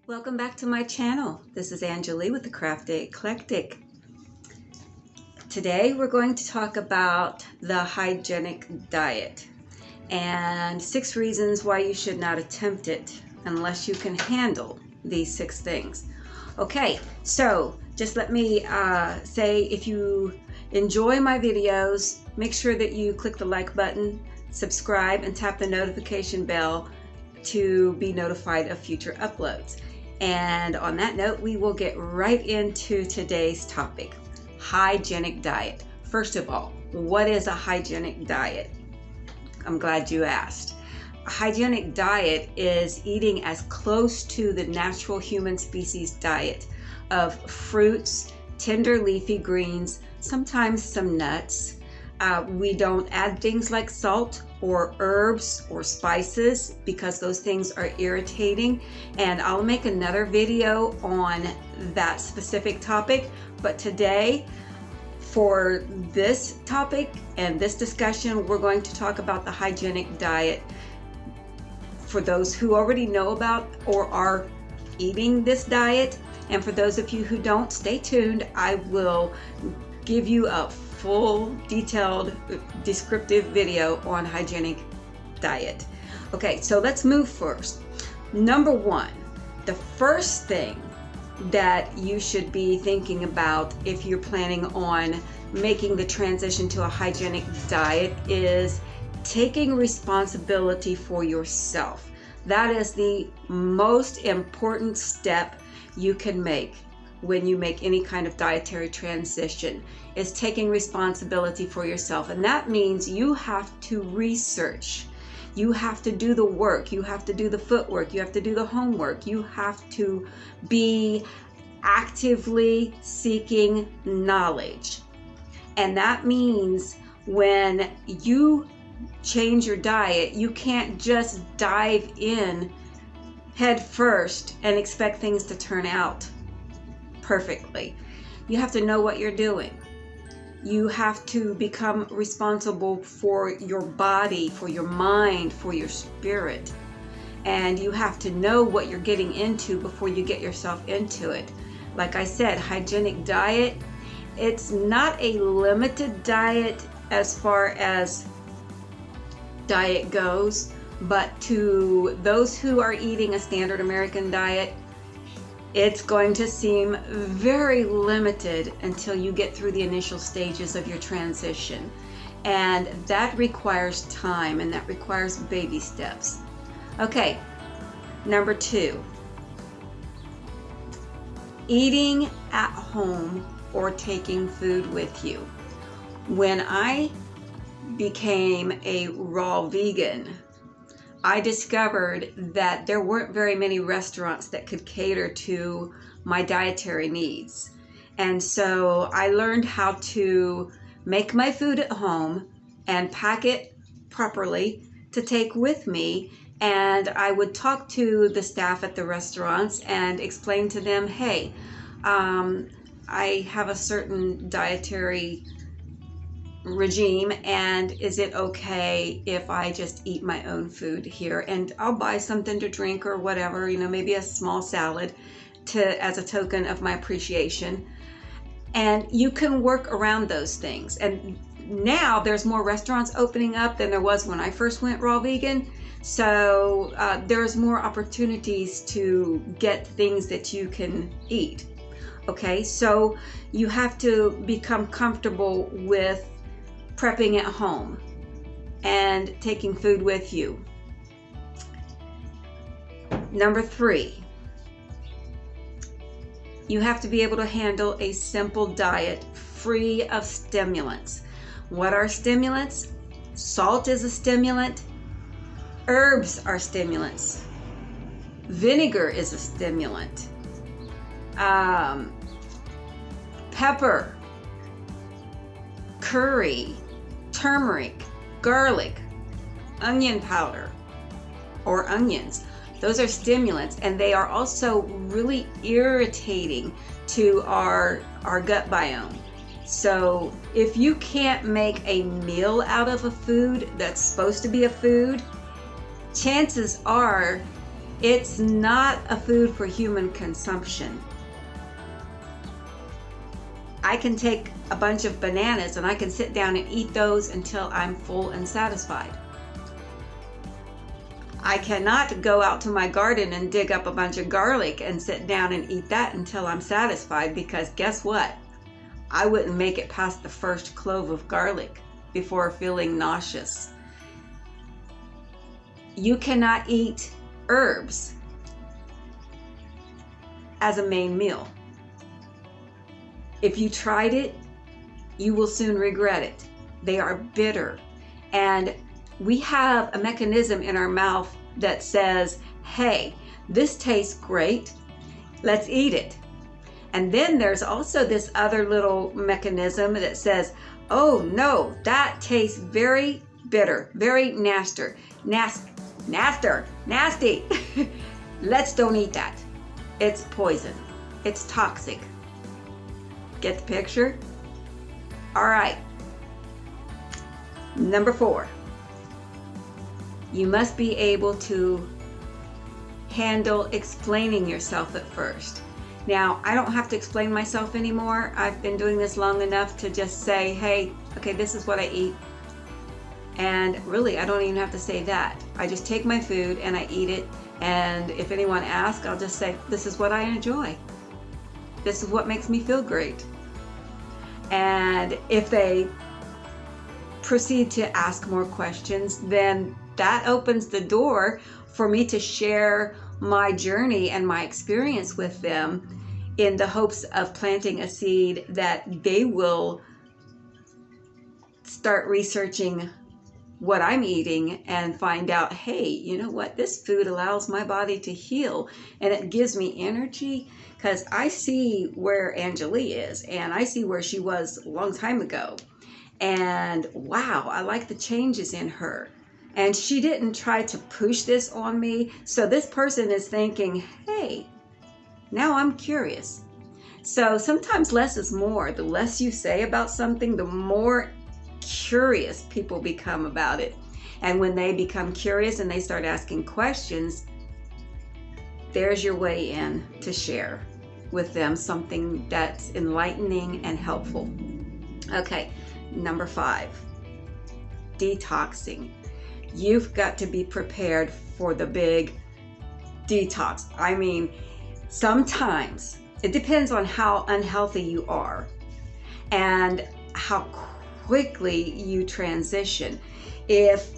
Welcome back to my channel. This is Anjolie with the Crafty Eclectic. Today we're going to talk about the hygienic diet and 6 reasons why you should not attempt it unless you can handle these 6 things. Okay, so just let me say, if you enjoy my videos, make sure that you click the like button, subscribe, and tap the notification bell to be notified of future uploads. And on that note, we will get right into today's topic, hygienic diet. First of all, what is a hygienic diet? I'm glad you asked. A hygienic diet is eating as close to the natural human species diet of fruits, tender leafy greens, sometimes some nuts. We don't add things like salt or herbs or spices because those things are irritating, and I'll make another video on that specific topic. But today, for this topic and this discussion, we're going to talk about the hygienic diet for those who already know about or are eating this diet. And for those of you who don't, stay tuned. I will give you a full detailed descriptive video on hygienic diet. Okay, so let's move first. Number 1, the first thing that you should be thinking about if you're planning on making the transition to a hygienic diet is taking responsibility for yourself. That is the most important step you can make when you make any kind of dietary transition, is taking responsibility for yourself. And that means you have to research, you have to do the work, you have to do the footwork, you have to do the homework, you have to be actively seeking knowledge. And that means when you change your diet, you can't just dive in head first and expect things to turn out perfectly. You have to know what you're doing. You have to become responsible for your body, for your mind, for your spirit. And you have to know what you're getting into before you get yourself into it. Like I said, hygienic diet, it's not a limited diet as far as diet goes, but to those who are eating a standard American diet, it's going to seem very limited until you get through the initial stages of your transition. And that requires time, and that requires baby steps. Okay, number 2, eating at home or taking food with you. When I became a raw vegan, I discovered that there weren't very many restaurants that could cater to my dietary needs. And so I learned how to make my food at home and pack it properly to take with me. And I would talk to the staff at the restaurants and explain to them, hey, I have a certain dietary regime, and is it okay if I just eat my own food here, and I'll buy something to drink or whatever, maybe a small salad as a token of my appreciation. And you can work around those things. And now there's more restaurants opening up than there was when I first went raw vegan, so there's more opportunities to get things that you can eat. Okay, so you have to become comfortable with prepping at home and taking food with you. Number 3, you have to be able to handle a simple diet free of stimulants. What are stimulants? Salt is a stimulant. Herbs are stimulants. Vinegar is a stimulant. Pepper, curry, turmeric, garlic, onion powder, or onions. Those are stimulants, and they are also really irritating to our gut biome. So if you can't make a meal out of a food that's supposed to be a food, chances are It's not a food for human consumption. I can take a bunch of bananas and I can sit down and eat those until I'm full and satisfied. I cannot go out to my garden and dig up a bunch of garlic and sit down and eat that until I'm satisfied, because guess what? I wouldn't make it past the first clove of garlic before feeling nauseous. You cannot eat herbs as a main meal. If you tried it, you will soon regret it. They are bitter. And we have a mechanism in our mouth that says, hey, this tastes great, let's eat it. And then there's also this other little mechanism that says, oh no, that tastes very bitter, very nasty. Let's don't eat that. It's poison. It's toxic. Get the picture? All right. Number 4. You must be able to handle explaining yourself at first. Now, I don't have to explain myself anymore. I've been doing this long enough to just say, hey, okay, this is what I eat. And really, I don't even have to say that. I just take my food and I eat it. And if anyone asks, I'll just say, this is what I enjoy. This is what makes me feel great. And if they proceed to ask more questions, then that opens the door for me to share my journey and my experience with them, in the hopes of planting a seed that they will start researching what I'm eating and find out, hey, you know what, this food allows my body to heal and it gives me energy. Because I see where Anjolie is and I see where she was a long time ago. And wow, I like the changes in her. And she didn't try to push this on me. So this person is thinking, hey, now I'm curious. So sometimes less is more. The less you say about something, the more curious people become about it. And when they become curious and they start asking questions, there's your way in to share with them something that's enlightening and helpful. Okay, number 5, detoxing. You've got to be prepared for the big detox. I mean, sometimes it depends on how unhealthy you are and how quickly you transition. If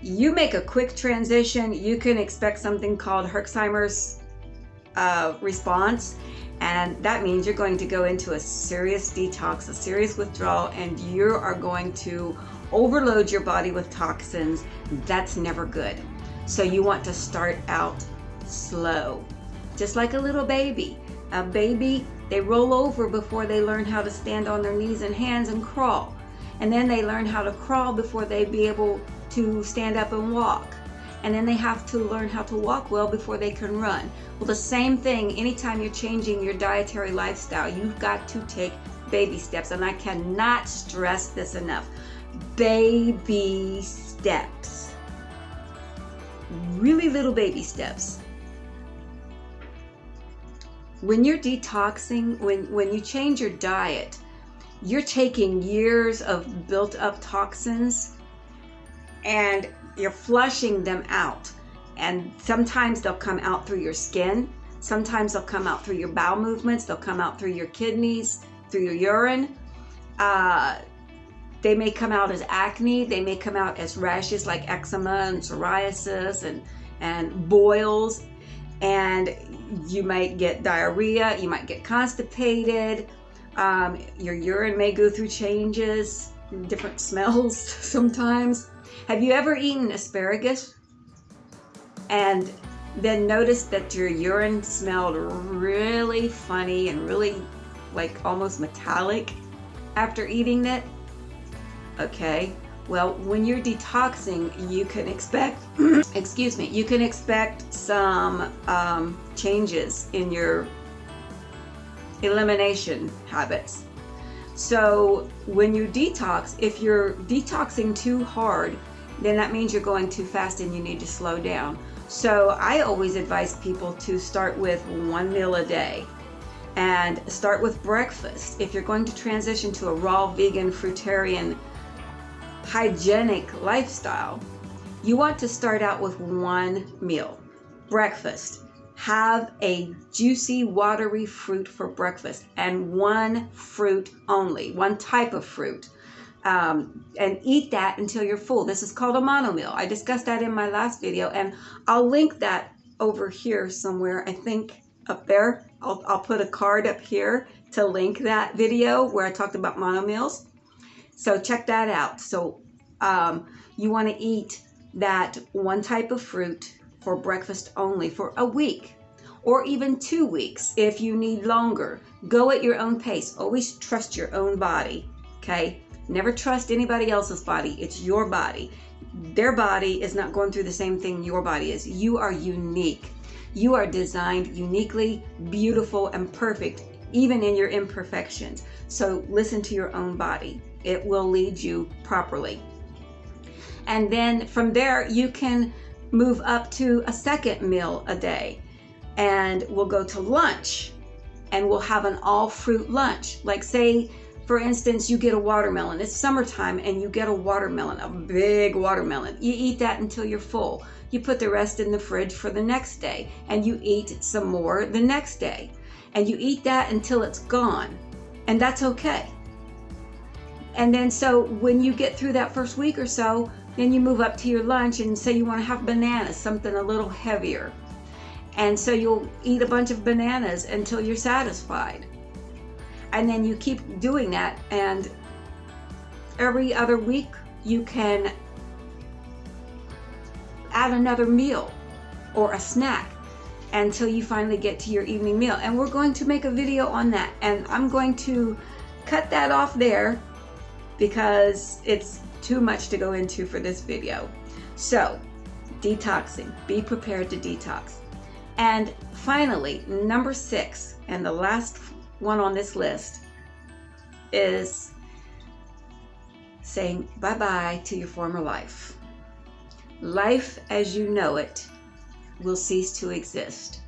you make a quick transition, you can expect something called Herxheimer's response. And that means you're going to go into a serious detox, a serious withdrawal, and you are going to overload your body with toxins. That's never good. So you want to start out slow, just like a little baby. A baby, they roll over before they learn how to stand on their knees and hands and crawl. And then they learn how to crawl before they be able to stand up and walk. And then they have to learn how to walk well before they can run. Well, the same thing, anytime you're changing your dietary lifestyle, you've got to take baby steps. And I cannot stress this enough. Baby steps. Really little baby steps. When you're detoxing, when you change your diet, you're taking years of built up toxins and you're flushing them out. And sometimes they'll come out through your skin. Sometimes they'll come out through your bowel movements. They'll come out through your kidneys, through your urine. They may come out as acne. They may come out as rashes like eczema and psoriasis and boils. And you might get diarrhea. You might get constipated. Your urine may go through changes, different smells sometimes. Have you ever eaten asparagus and then noticed that your urine smelled really funny and really like almost metallic after eating it? Okay, well, when you're detoxing, you can expect, you can expect some changes in your elimination habits. So when you detox, if you're detoxing too hard, then that means you're going too fast and you need to slow down. So I always advise people to start with one meal a day and start with breakfast. If you're going to transition to a raw, vegan, fruitarian, hygienic lifestyle, you want to start out with one meal, breakfast. Have a juicy, watery fruit for breakfast, and one fruit only, one type of fruit. And eat that until you're full. This is called a mono meal. I discussed that in my last video, and I'll link that over here somewhere. I think up there. I'll put a card up here to link that video where I talked about mono meals. So check that out. So you want to eat that one type of fruit for breakfast only for a week, or even 2 weeks if you need longer. Go at your own pace. Always trust your own body, okay? Never trust anybody else's body. It's your body. Their body is not going through the same thing your body is. You are unique. You are designed uniquely, beautiful, and perfect, even in your imperfections. So listen to your own body. It will lead you properly. And then from there, you can move up to a second meal a day. And we'll go to lunch, and we'll have an all-fruit lunch. Like say, for instance, you get a watermelon. It's summertime and you get a watermelon, a big watermelon. You eat that until you're full. You put the rest in the fridge for the next day, and you eat some more the next day. And you eat that until it's gone, and that's okay. And then so when you get through that first week or so, then you move up to your lunch and say you want to have bananas, something a little heavier. And so you'll eat a bunch of bananas until you're satisfied. And then you keep doing that, and every other week you can add another meal or a snack until you finally get to your evening meal. And we're going to make a video on that, and I'm going to cut that off there because it's too much to go into for this video. So, detoxing. Be prepared to detox. And finally, number 6, and the last one on this list, is saying bye-bye to your former life. Life as you know it will cease to exist.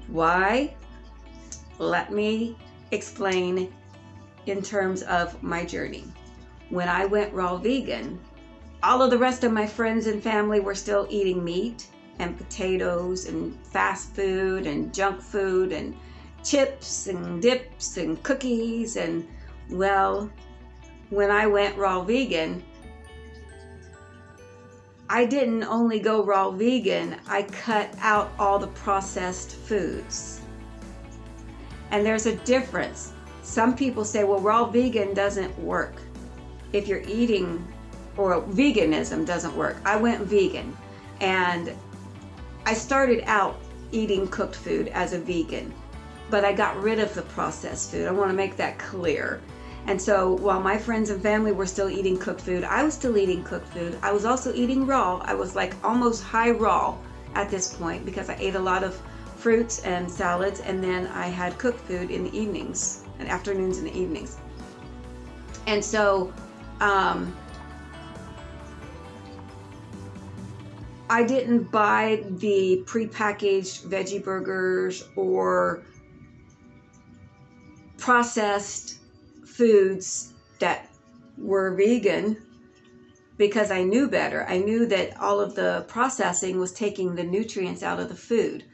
Why? Let me explain in terms of my journey. When I went raw vegan, all of the rest of my friends and family were still eating meat and potatoes and fast food and junk food and chips and dips and cookies. And well, when I went raw vegan, I didn't only go raw vegan, I cut out all the processed foods. And there's a difference. Some people say, well, raw vegan doesn't work if you're eating, or veganism doesn't work. I went vegan, and I started out eating cooked food as a vegan, but I got rid of the processed food. I want to make that clear. And so while my friends and family were still eating cooked food, I was still eating cooked food. I was also eating raw. I was like almost high raw at this point because I ate a lot of fruits and salads, and then I had cooked food in the evenings and afternoons and the evenings. And so I didn't buy the prepackaged veggie burgers or processed foods that were vegan because I knew better. I knew that all of the processing was taking the nutrients out of the food,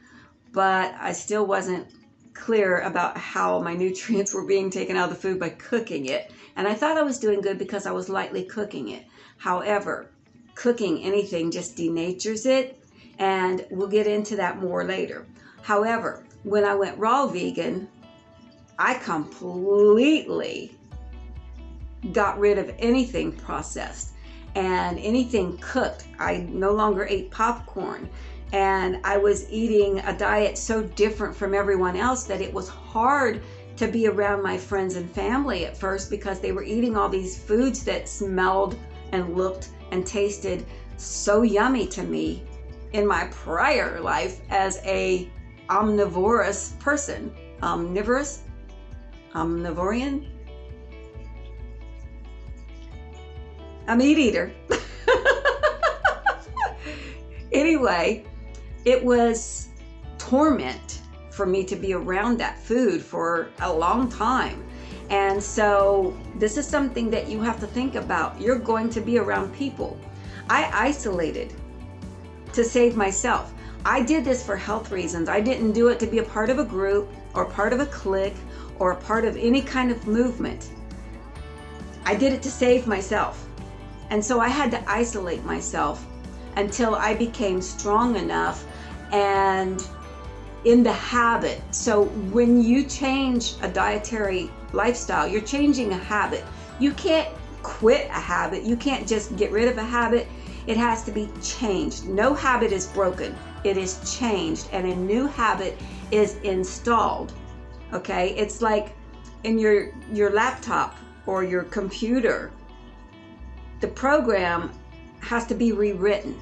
but I still wasn't clear about how my nutrients were being taken out of the food by cooking it. And I thought I was doing good because I was lightly cooking it. However, cooking anything just denatures it, and we'll get into that more later. However, when I went raw vegan, I completely got rid of anything processed and anything cooked. I no longer ate popcorn, and I was eating a diet so different from everyone else that it was hard to be around my friends and family at first because they were eating all these foods that smelled and looked and tasted so yummy to me in my prior life as a omnivorous person. Omnivorian? A meat eater. Anyway, it was torment for me to be around that food for a long time. And so this is something that you have to think about. You're going to be around people. I isolated to save myself. I did this for health reasons. I didn't do it to be a part of a group or part of a clique or a part of any kind of movement. I did it to save myself. And so I had to isolate myself until I became strong enough and in the habit. So when you change a dietary lifestyle, you're changing a habit. You can't quit a habit. You can't just get rid of a habit. It has to be changed. No habit is broken. It is changed, and a new habit is installed. Okay? It's like in your laptop or your computer. The program has to be rewritten.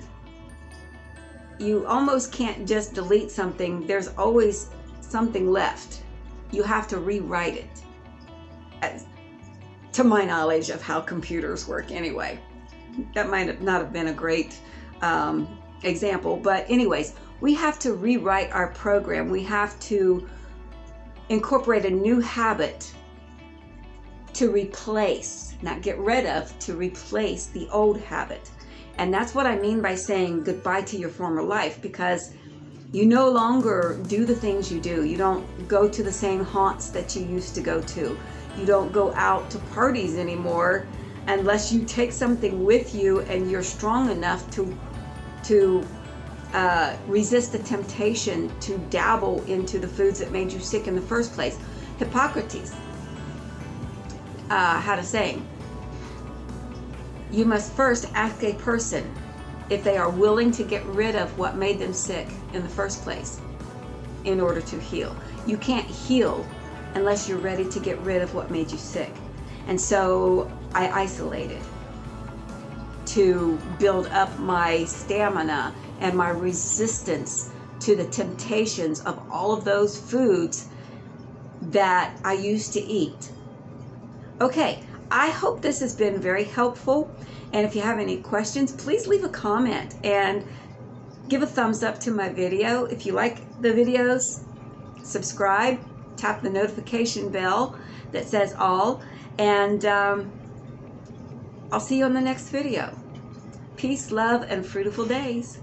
You almost can't just delete something. There's always something left. You have to rewrite it. To my knowledge of how computers work anyway. That might not have been a great example, but anyways, we have to rewrite our program. We have to incorporate a new habit to replace, not get rid of, to replace the old habit. And that's what I mean by saying goodbye to your former life, because you no longer do the things you do. You don't go to the same haunts that you used to go to. You don't go out to parties anymore unless you take something with you and you're strong enough to resist the temptation to dabble into the foods that made you sick in the first place. Hippocrates had a saying: you must first ask a person if they are willing to get rid of what made them sick in the first place in order to heal. You can't heal unless you're ready to get rid of what made you sick. And so I isolated to build up my stamina and my resistance to the temptations of all of those foods that I used to eat. Okay, I hope this has been very helpful. And if you have any questions, please leave a comment and give a thumbs up to my video. If you like the videos, subscribe, tap the notification bell that says all, and I'll see you on the next video. Peace, love, and fruitful days.